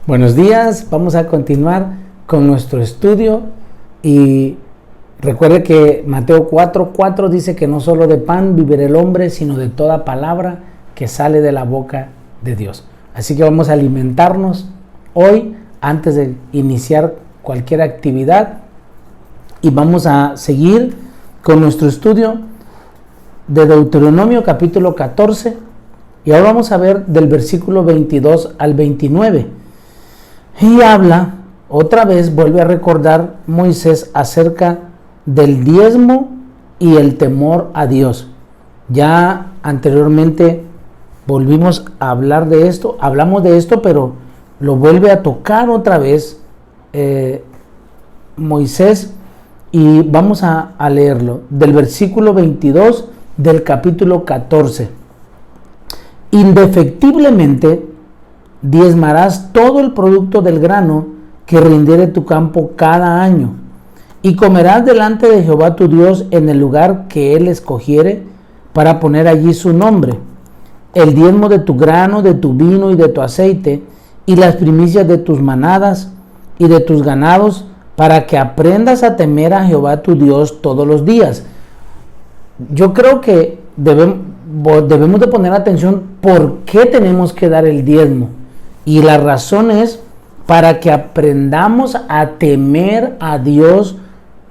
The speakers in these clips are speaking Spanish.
Buenos días, vamos a continuar con nuestro estudio y recuerde que Mateo 4:4 dice que no solo de pan vivirá el hombre, sino de toda palabra que sale de la boca de Dios. Así que vamos a alimentarnos hoy antes de iniciar cualquier actividad y vamos a seguir con nuestro estudio de Deuteronomio capítulo 14 y ahora vamos a ver del versículo 22 al 29. Y habla, otra vez vuelve a recordar Moisés acerca del diezmo y el temor a Dios. Ya anteriormente volvimos a hablar de esto, hablamos de esto, pero lo vuelve a tocar otra vez Moisés y vamos a leerlo del versículo 22 del capítulo 14. Indefectiblemente diezmarás todo el producto del grano que rindiere tu campo cada año, y comerás delante de Jehová tu Dios en el lugar que él escogiere para poner allí su nombre, el diezmo de tu grano, de tu vino y de tu aceite, y las primicias de tus manadas y de tus ganados, para que aprendas a temer a Jehová tu Dios todos los días. Yo creo que debemos de poner atención por qué tenemos que dar el diezmo. Y la razón es para que aprendamos a temer a Dios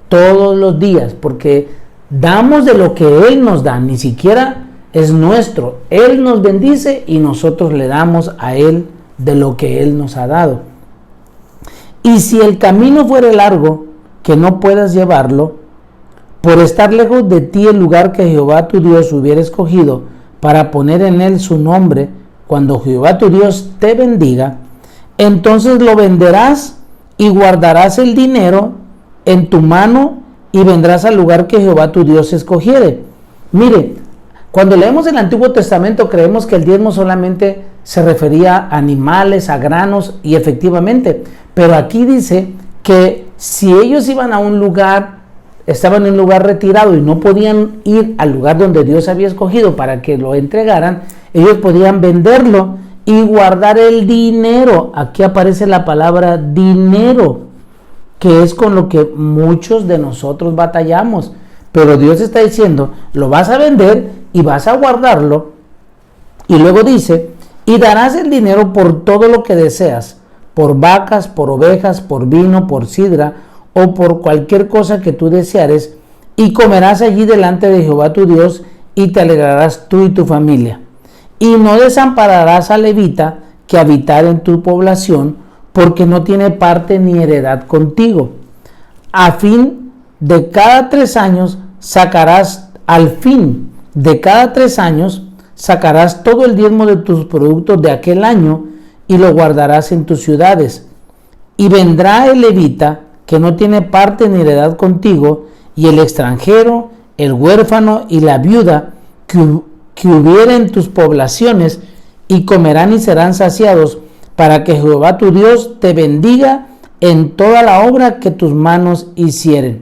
todos los días, porque damos de lo que Él nos da, ni siquiera es nuestro. Él nos bendice y nosotros le damos a Él de lo que Él nos ha dado. Y si el camino fuere largo, que no puedas llevarlo, por estar lejos de ti el lugar que Jehová tu Dios hubiera escogido para poner en él su nombre, cuando Jehová tu Dios te bendiga, entonces lo venderás y guardarás el dinero en tu mano y vendrás al lugar que Jehová tu Dios escogiere. Mire, cuando leemos el Antiguo Testamento creemos que el diezmo solamente se refería a animales, a granos, y efectivamente, pero aquí dice que si ellos iban a un lugar, estaban en un lugar retirado y no podían ir al lugar donde Dios había escogido para que lo entregaran, ellos podían venderlo y guardar el dinero. Aquí aparece la palabra dinero, que es con lo que muchos de nosotros batallamos. Pero Dios está diciendo, lo vas a vender y vas a guardarlo. Y luego dice, y darás el dinero por todo lo que deseas, por vacas, por ovejas, por vino, por sidra, o por cualquier cosa que tú deseares, y comerás allí delante de Jehová tu Dios, y te alegrarás tú y tu familia. Y no desampararás al levita que habitar en tu población, porque no tiene parte ni heredad contigo. A fin de cada 3 años sacarás, al fin de cada 3 años, sacarás todo el diezmo de tus productos de aquel año, y lo guardarás en tus ciudades. Y vendrá el levita, que no tiene parte ni heredad contigo, y el extranjero, el huérfano y la viuda que hubiera en tus poblaciones, y comerán y serán saciados, para que Jehová tu Dios te bendiga en toda la obra que tus manos hicieren.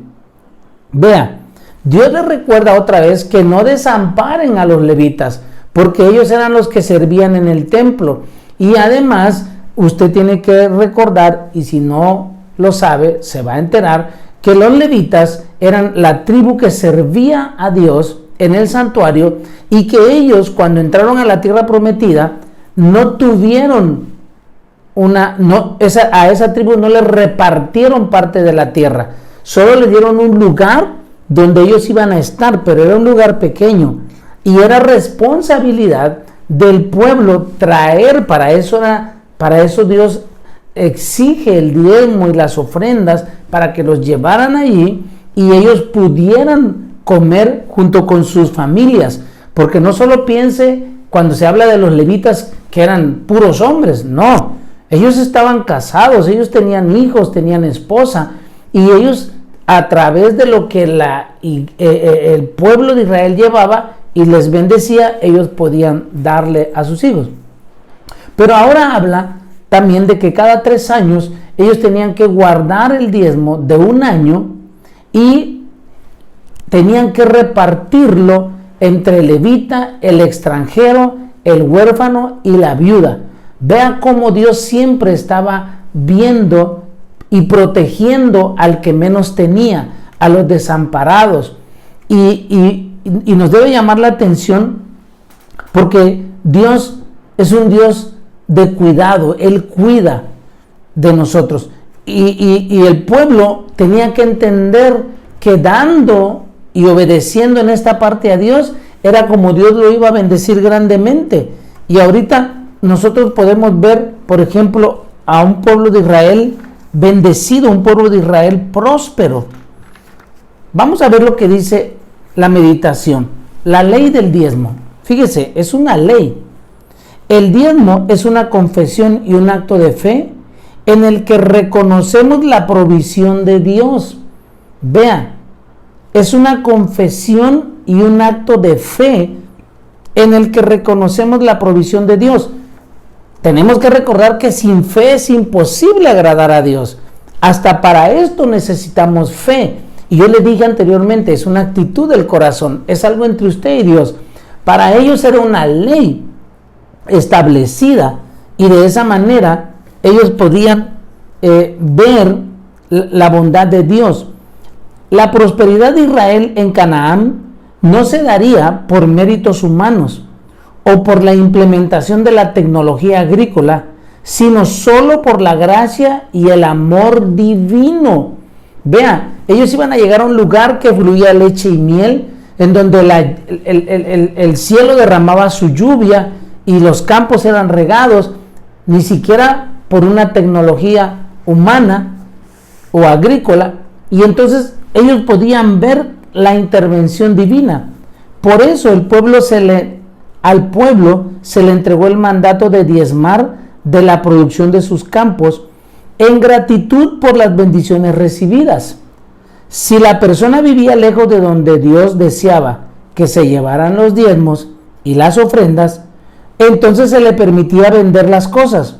Vea, Dios les recuerda otra vez que no desamparen a los levitas, porque ellos eran los que servían en el templo. Y además, usted tiene que recordar, y si no lo sabe, se va a enterar, que los levitas eran la tribu que servía a Dios en el santuario, y que ellos, cuando entraron a la tierra prometida, no tuvieron a esa tribu no le repartieron parte de la tierra, solo le dieron un lugar donde ellos iban a estar, pero era un lugar pequeño, y era responsabilidad del pueblo traer, para eso Dios exige el diezmo y las ofrendas, para que los llevaran allí y ellos pudieran comer junto con sus familias. Porque no solo piense cuando se habla de los levitas que eran puros hombres, no, ellos estaban casados, ellos tenían hijos, tenían esposa, y ellos, a través de lo que el pueblo de Israel llevaba y les bendecía, ellos podían darle a sus hijos. Pero ahora habla también de que cada 3 años ellos tenían que guardar el diezmo de un año y tenían que repartirlo entre el levita, el extranjero, el huérfano y la viuda. Vea cómo Dios siempre estaba viendo y protegiendo al que menos tenía, a los desamparados. Y nos debe llamar la atención porque Dios es un Dios de cuidado. Él cuida de nosotros. Y el pueblo tenía que entender que dando y obedeciendo en esta parte a Dios era como Dios lo iba a bendecir grandemente. Y ahorita nosotros podemos ver, por ejemplo, a un pueblo de Israel bendecido, un pueblo de Israel próspero. Vamos a ver lo que dice la meditación. La ley del diezmo. Fíjese, es una ley. El diezmo es una confesión y un acto de fe en el que reconocemos la provisión de Dios. Vean, es una confesión y un acto de fe en el que reconocemos la provisión de Dios. Tenemos que recordar que sin fe es imposible agradar a Dios. Hasta para esto necesitamos fe. Y yo le dije anteriormente, es una actitud del corazón, es algo entre usted y Dios. Para ellos era una ley establecida y de esa manera ellos podían ver la bondad de Dios. La prosperidad de Israel en Canaán no se daría por méritos humanos o por la implementación de la tecnología agrícola, sino solo por la gracia y el amor divino. Vean, ellos iban a llegar a un lugar que fluía leche y miel, en donde el cielo derramaba su lluvia y los campos eran regados, ni siquiera por una tecnología humana o agrícola, y entonces ellos podían ver la intervención divina. Por eso al pueblo se le entregó el mandato de diezmar de la producción de sus campos en gratitud por las bendiciones recibidas. Si la persona vivía lejos de donde Dios deseaba que se llevaran los diezmos y las ofrendas, entonces se le permitía vender las cosas,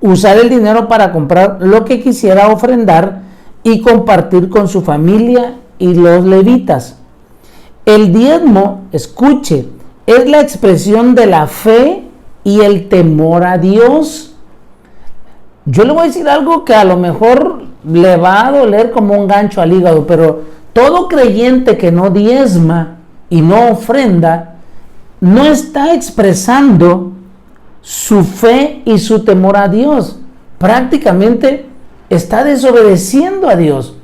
usar el dinero para comprar lo que quisiera ofrendar y compartir con su familia y los levitas. El diezmo, escuche, es la expresión de la fe y el temor a Dios. Yo le voy a decir algo que a lo mejor le va a doler como un gancho al hígado, pero todo creyente que no diezma y no ofrenda, no está expresando su fe y su temor a Dios. Prácticamente está desobedeciendo a Dios.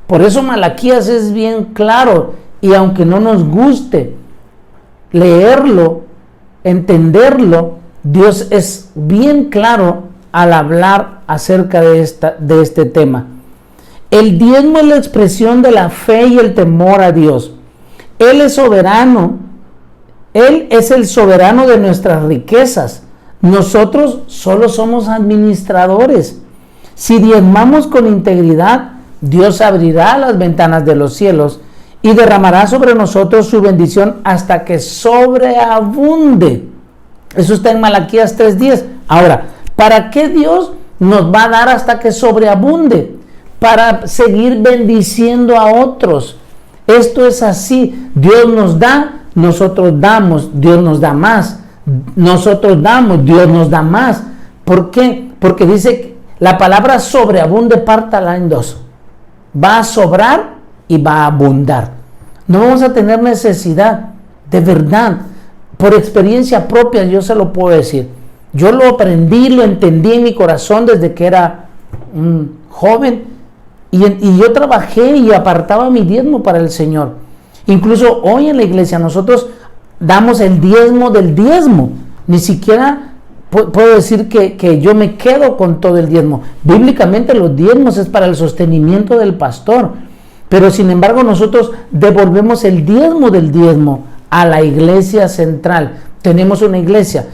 Por eso Malaquías es bien claro, y aunque no nos guste leerlo, entenderlo, Dios es bien claro al hablar acerca de este tema. El diezmo es la expresión de la fe y el temor a Dios. Él es soberano. Él es el soberano de nuestras riquezas. Nosotros solo somos administradores. Si diezmamos con integridad, Dios abrirá las ventanas de los cielos y derramará sobre nosotros su bendición hasta que sobreabunde. Eso está en Malaquías 3:10. Ahora, ¿para qué Dios nos va a dar hasta que sobreabunde? Para seguir bendiciendo a otros. Esto es así. Dios nos da, nosotros damos, Dios nos da más. Nosotros damos, Dios nos da más. ¿Por qué? Porque dice que la palabra sobreabunde, pártala en dos. Va a sobrar y va a abundar. No vamos a tener necesidad, de verdad. Por experiencia propia yo se lo puedo decir. Yo lo aprendí, lo entendí en mi corazón desde que era un joven. Y yo trabajé y apartaba mi diezmo para el Señor. Incluso hoy en la iglesia nosotros damos el diezmo del diezmo. Ni siquiera puedo decir que yo me quedo con todo el diezmo. Bíblicamente los diezmos es para el sostenimiento del pastor. Pero sin embargo nosotros devolvemos el diezmo del diezmo a la iglesia central. Tenemos una iglesia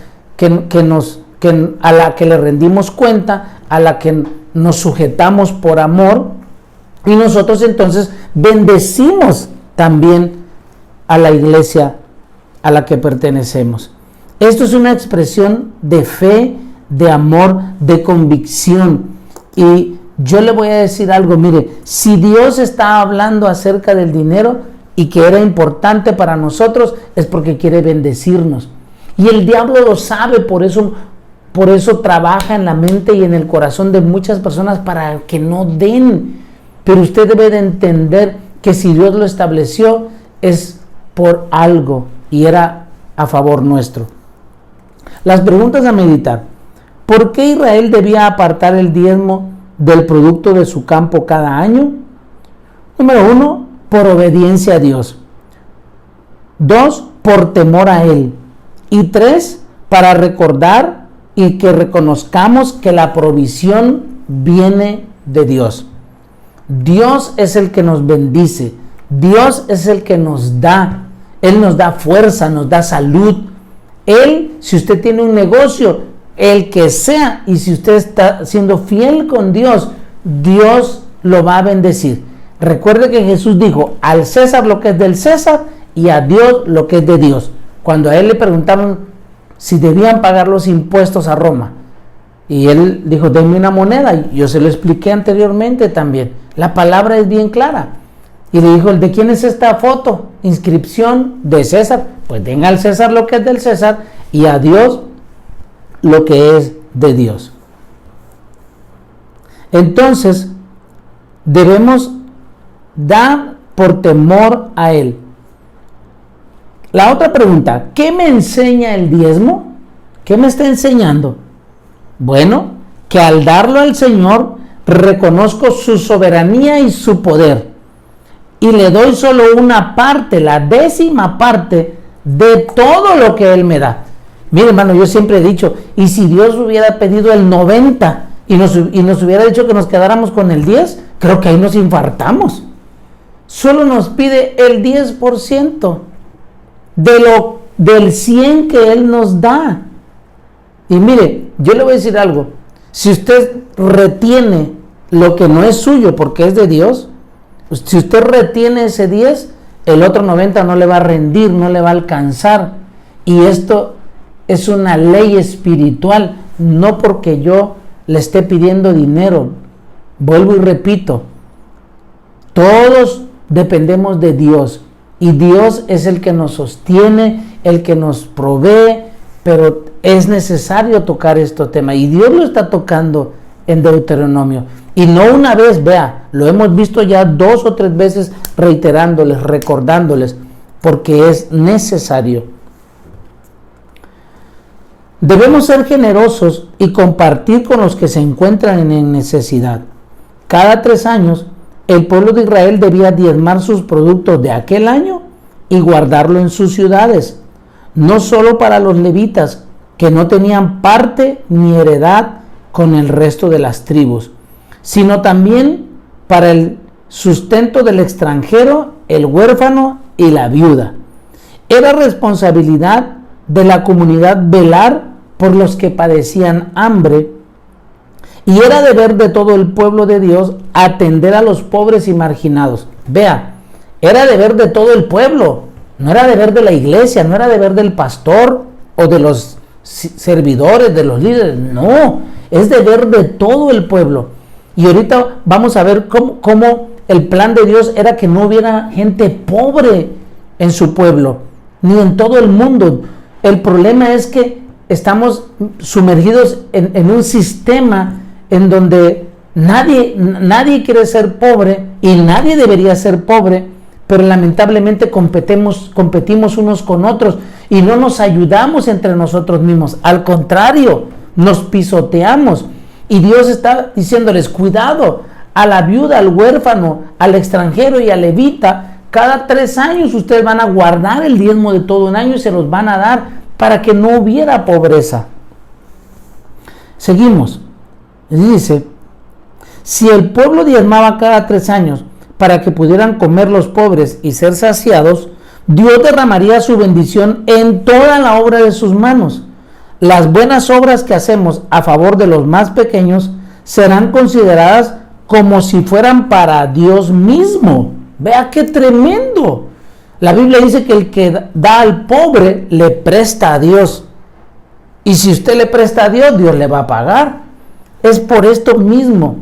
a la que le rendimos cuenta, a la que nos sujetamos por amor, y nosotros entonces bendecimos también a la iglesia a la que pertenecemos. Esto es una expresión de fe, de amor, de convicción. Y yo le voy a decir algo, mire, si Dios está hablando acerca del dinero y que era importante para nosotros, es porque quiere bendecirnos. Y el diablo lo sabe, por eso Por eso trabaja en la mente y en el corazón de muchas personas para que no den. Pero usted debe de entender que si Dios lo estableció es por algo y era a favor nuestro. Las preguntas a meditar. ¿Por qué Israel debía apartar el diezmo del producto de su campo cada año? Número 1, por obediencia a Dios. 2, por temor a Él. Y 3, para recordar y que reconozcamos que la provisión viene de Dios. Dios es el que nos bendice. Dios es el que nos da. Él nos da fuerza, nos da salud. Él, si usted tiene un negocio, el que sea, y si usted está siendo fiel con Dios, Dios lo va a bendecir. Recuerde que Jesús dijo, al César lo que es del César y a Dios lo que es de Dios. Cuando a él le preguntaron si debían pagar los impuestos a Roma, y él dijo, denme una moneda, y yo se lo expliqué anteriormente también. La palabra es bien clara. Y le dijo, ¿de quién es esta foto? Inscripción de César. Pues den al César lo que es del César y a Dios lo que es de Dios. Entonces, debemos dar por temor a Él. La otra pregunta, ¿qué me enseña el diezmo? ¿Qué me está enseñando? Bueno, que al darlo al Señor, reconozco su soberanía y su poder. Y le doy solo una parte, la 10ª parte de todo lo que Él me da. Mire, hermano, yo siempre he dicho, y si Dios hubiera pedido el 90 y nos hubiera dicho que nos quedáramos con el 10, creo que ahí nos infartamos. Solo nos pide el 10% del 100 que Él nos da. Y mire, yo le voy a decir algo. Si usted retiene lo que no es suyo porque es de Dios, si usted retiene ese 10, el otro 90 no le va a rendir, no le va a alcanzar. Y esto es una ley espiritual, no porque yo le esté pidiendo dinero. Vuelvo y repito, todos dependemos de Dios y Dios es el que nos sostiene, el que nos provee, pero es necesario tocar este tema y Dios lo está tocando en Deuteronomio. Y no una vez, vea, lo hemos visto ya 2 o 3 veces reiterándoles, recordándoles, porque es necesario. Debemos ser generosos y compartir con los que se encuentran en necesidad. Cada 3 años, el pueblo de Israel debía diezmar sus productos de aquel año y guardarlo en sus ciudades, no solo para los levitas, que no tenían parte ni heredad con el resto de las tribus, sino también para el sustento del extranjero, el huérfano y la viuda. Era responsabilidad de la comunidad velar por los que padecían hambre, y era deber de todo el pueblo de Dios atender a los pobres y marginados. Vea, era deber de todo el pueblo, no era deber de la iglesia, no era deber del pastor o de los servidores, de los líderes, no, es deber de todo el pueblo. Y ahorita vamos a ver cómo el plan de Dios era que no hubiera gente pobre en su pueblo, ni en todo el mundo. El problema es que estamos sumergidos en un sistema en donde nadie quiere ser pobre y nadie debería ser pobre, pero lamentablemente competimos unos con otros y no nos ayudamos entre nosotros mismos. Al contrario, nos pisoteamos. Y Dios está diciéndoles, cuidado, a la viuda, al huérfano, al extranjero y al levita, cada 3 años ustedes van a guardar el diezmo de todo un año y se los van a dar para que no hubiera pobreza. Seguimos. Dice, si el pueblo diezmaba cada 3 años para que pudieran comer los pobres y ser saciados, Dios derramaría su bendición en toda la obra de sus manos. Las buenas obras que hacemos a favor de los más pequeños serán consideradas como si fueran para Dios mismo. Vea qué tremendo. La Biblia dice que el que da al pobre le presta a Dios. Y si usted le presta a Dios, Dios le va a pagar. Es por esto mismo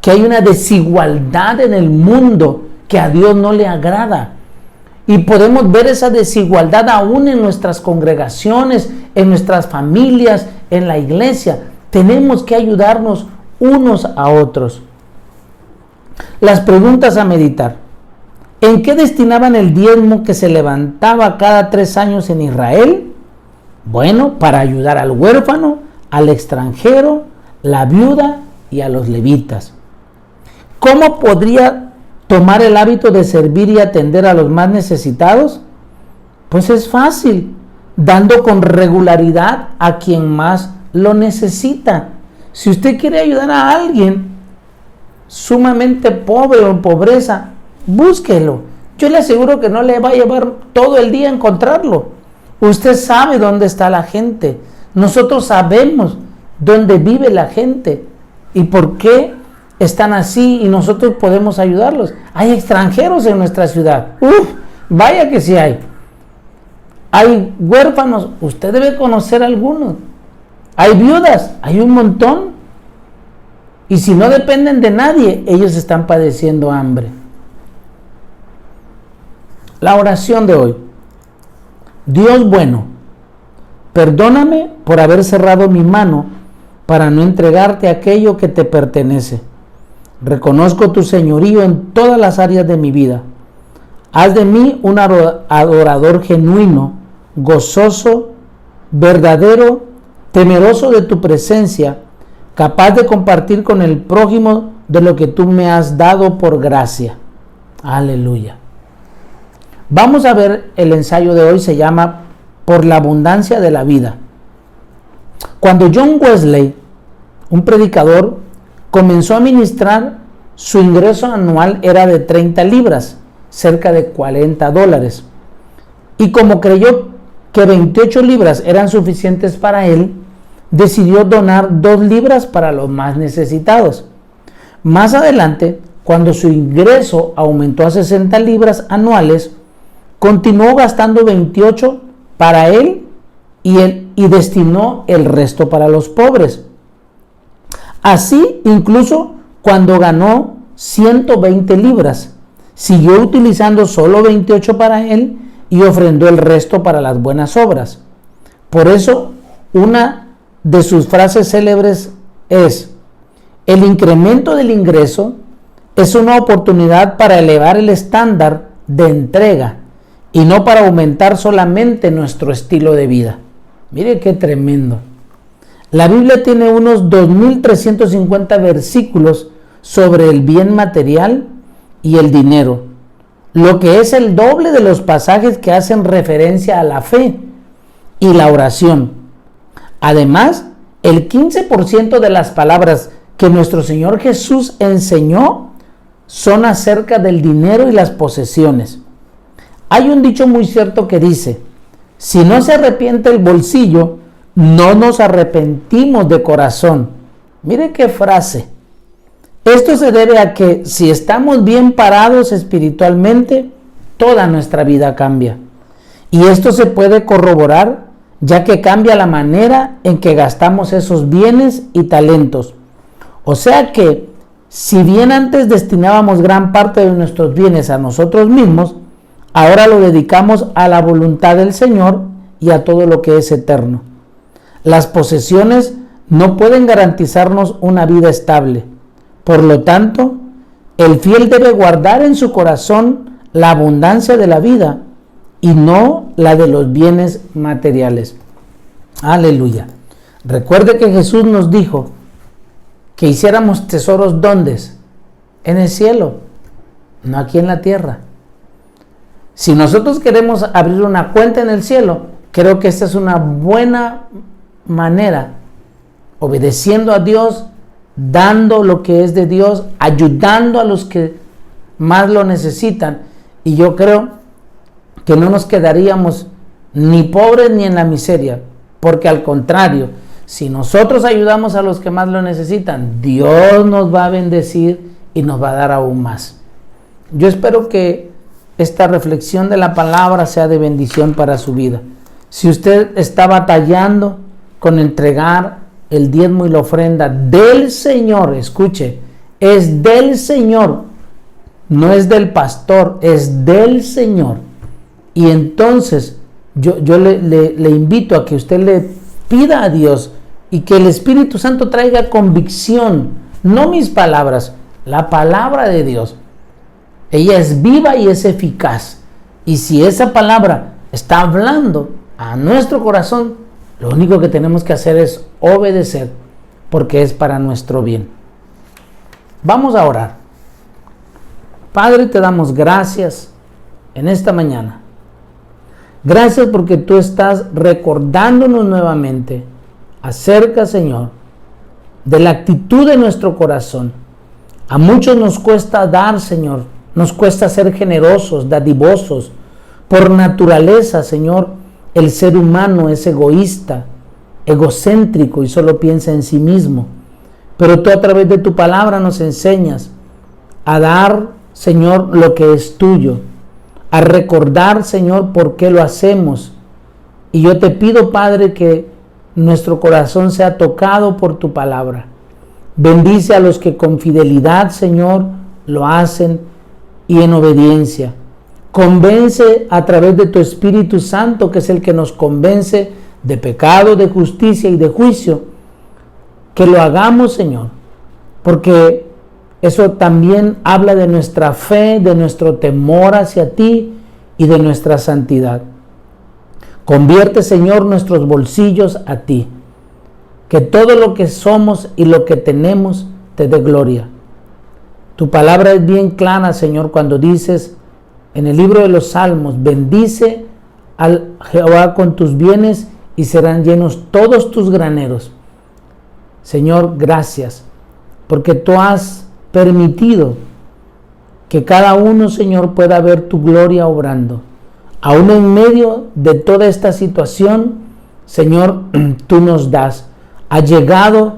que hay una desigualdad en el mundo que a Dios no le agrada. Y podemos ver esa desigualdad aún en nuestras congregaciones, en nuestras familias, en la iglesia. Tenemos que ayudarnos unos a otros. Las preguntas a meditar. ¿En qué destinaban el diezmo que se levantaba cada 3 años en Israel? Bueno, para ayudar al huérfano, al extranjero, la viuda y a los levitas. ¿Cómo podría tomar el hábito de servir y atender a los más necesitados? Pues es fácil, dando con regularidad a quien más lo necesita. Si usted quiere ayudar a alguien sumamente pobre o en pobreza, búsquelo. Yo le aseguro que no le va a llevar todo el día a encontrarlo. Usted sabe dónde está la gente. Nosotros sabemos dónde vive la gente y por qué están así, y nosotros podemos ayudarlos. Hay extranjeros en nuestra ciudad. Vaya que sí hay. Hay huérfanos, usted debe conocer algunos. Hay viudas, hay un montón. Y si no dependen de nadie, ellos están padeciendo hambre. La oración de hoy. Dios bueno, perdóname por haber cerrado mi mano para no entregarte aquello que te pertenece. Reconozco tu señorío en todas las áreas de mi vida. Haz de mí un adorador genuino, gozoso, verdadero, temeroso de tu presencia, capaz de compartir con el prójimo de lo que tú me has dado por gracia. Aleluya. Vamos a ver el ensayo de hoy, se llama Por la abundancia de la vida. Cuando John Wesley, un predicador, comenzó a ministrar, su ingreso anual era de 30 libras, cerca de $40. Y como creyó que 28 libras eran suficientes para él, decidió donar 2 libras para los más necesitados. Más adelante, cuando su ingreso aumentó a 60 libras anuales, continuó gastando 28 para él y destinó el resto para los pobres. Así, incluso cuando ganó 120 libras, siguió utilizando solo 28 para él y ofrendó el resto para las buenas obras. Por eso, una de sus frases célebres es: el incremento del ingreso es una oportunidad para elevar el estándar de entrega y no para aumentar solamente nuestro estilo de vida. Mire qué tremendo. La Biblia tiene unos 2.350 versículos sobre el bien material y el dinero, lo que es el doble de los pasajes que hacen referencia a la fe y la oración. Además, el 15% de las palabras que nuestro Señor Jesús enseñó son acerca del dinero y las posesiones. Hay un dicho muy cierto que dice: si no se arrepiente el bolsillo, no nos arrepentimos de corazón. Mire qué frase. Esto se debe a que si estamos bien parados espiritualmente, toda nuestra vida cambia. Y esto se puede corroborar, ya que cambia la manera en que gastamos esos bienes y talentos. O sea que, si bien antes destinábamos gran parte de nuestros bienes a nosotros mismos, ahora lo dedicamos a la voluntad del Señor y a todo lo que es eterno. Las posesiones no pueden garantizarnos una vida estable. Por lo tanto, el fiel debe guardar en su corazón la abundancia de la vida y no la de los bienes materiales. Aleluya. Recuerde que Jesús nos dijo que hiciéramos tesoros, ¿dónde? En el cielo, no aquí en la tierra. Si nosotros queremos abrir una cuenta en el cielo, creo que esta es una buena manera, obedeciendo a Dios, dando lo que es de Dios, ayudando a los que más lo necesitan. Y yo creo que no nos quedaríamos ni pobres ni en la miseria, porque al contrario, si nosotros ayudamos a los que más lo necesitan, Dios nos va a bendecir y nos va a dar aún más. Yo espero que esta reflexión de la palabra sea de bendición para su vida. Si usted está batallando con entregar el diezmo y la ofrenda del Señor, escuche, es del Señor, no es del pastor, es del Señor. Y entonces yo le invito a que usted le pida a Dios y que el Espíritu Santo traiga convicción, no mis palabras, la palabra de Dios. Ella es viva y es eficaz. Y si esa palabra está hablando a nuestro corazón, lo único que tenemos que hacer es obedecer, porque es para nuestro bien. Vamos a orar. Padre, te damos gracias en esta mañana. Gracias porque tú estás recordándonos nuevamente acerca, Señor, de la actitud de nuestro corazón. A muchos nos cuesta dar, Señor, nos cuesta ser generosos, dadivosos. Por naturaleza, Señor, el ser humano es egoísta, egocéntrico y solo piensa en sí mismo. Pero tú a través de tu palabra nos enseñas a dar, Señor, lo que es tuyo, a recordar, Señor, por qué lo hacemos. Y yo te pido, Padre, que nuestro corazón sea tocado por tu palabra. Bendice a los que con fidelidad, Señor, lo hacen y en obediencia. Convence a través de tu Espíritu Santo, que es el que nos convence de pecado, de justicia y de juicio. Que lo hagamos, Señor, porque eso también habla de nuestra fe, de nuestro temor hacia ti y de nuestra santidad. Convierte, Señor, nuestros bolsillos a ti. Que todo lo que somos y lo que tenemos te dé gloria. Tu palabra es bien clara, Señor, cuando dices en el libro de los Salmos: bendice al Jehová con tus bienes y serán llenos todos tus graneros. Señor, gracias, porque tú has permitido que cada uno, Señor, pueda ver tu gloria obrando. Aún en medio de toda esta situación, Señor, tú nos das. Ha llegado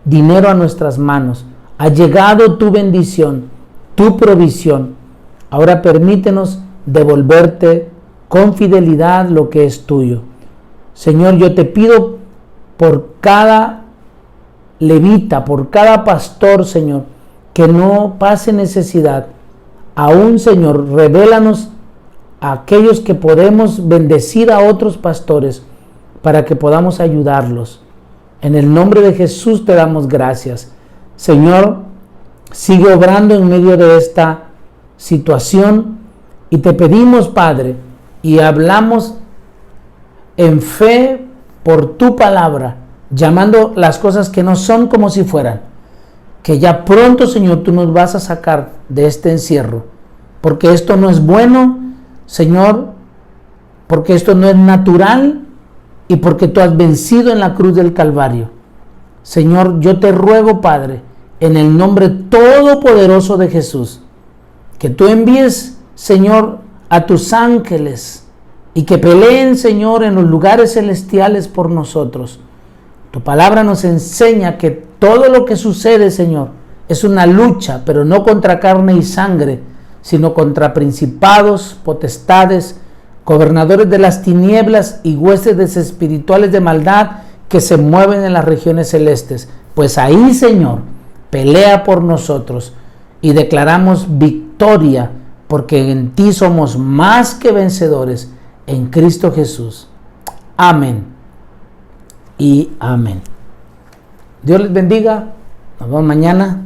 dinero a nuestras manos. Ha llegado tu bendición, tu provisión. Ahora permítenos devolverte con fidelidad lo que es tuyo. Señor, yo te pido por cada levita, por cada pastor, Señor, que no pase necesidad. Aún, Señor, revélanos a aquellos que podemos bendecir a otros pastores para que podamos ayudarlos. En el nombre de Jesús te damos gracias. Señor, sigue obrando en medio de esta situación y te pedimos, Padre, y hablamos en fe por tu palabra, llamando las cosas que no son como si fueran, que ya pronto, Señor, tú nos vas a sacar de este encierro, porque esto no es bueno, Señor, porque esto no es natural y porque tú has vencido en la cruz del Calvario. Señor, yo te ruego, Padre, en el nombre todopoderoso de Jesús, que tú envíes, Señor, a tus ángeles y que peleen, Señor, en los lugares celestiales por nosotros. Tu palabra nos enseña que todo lo que sucede, Señor, es una lucha, pero no contra carne y sangre, sino contra principados, potestades, gobernadores de las tinieblas y huestes espirituales de maldad que se mueven en las regiones celestes. Pues ahí, Señor, pelea por nosotros y declaramos victoria, porque en ti somos más que vencedores en Cristo Jesús. Amén y amén. Dios les bendiga. Nos vemos mañana.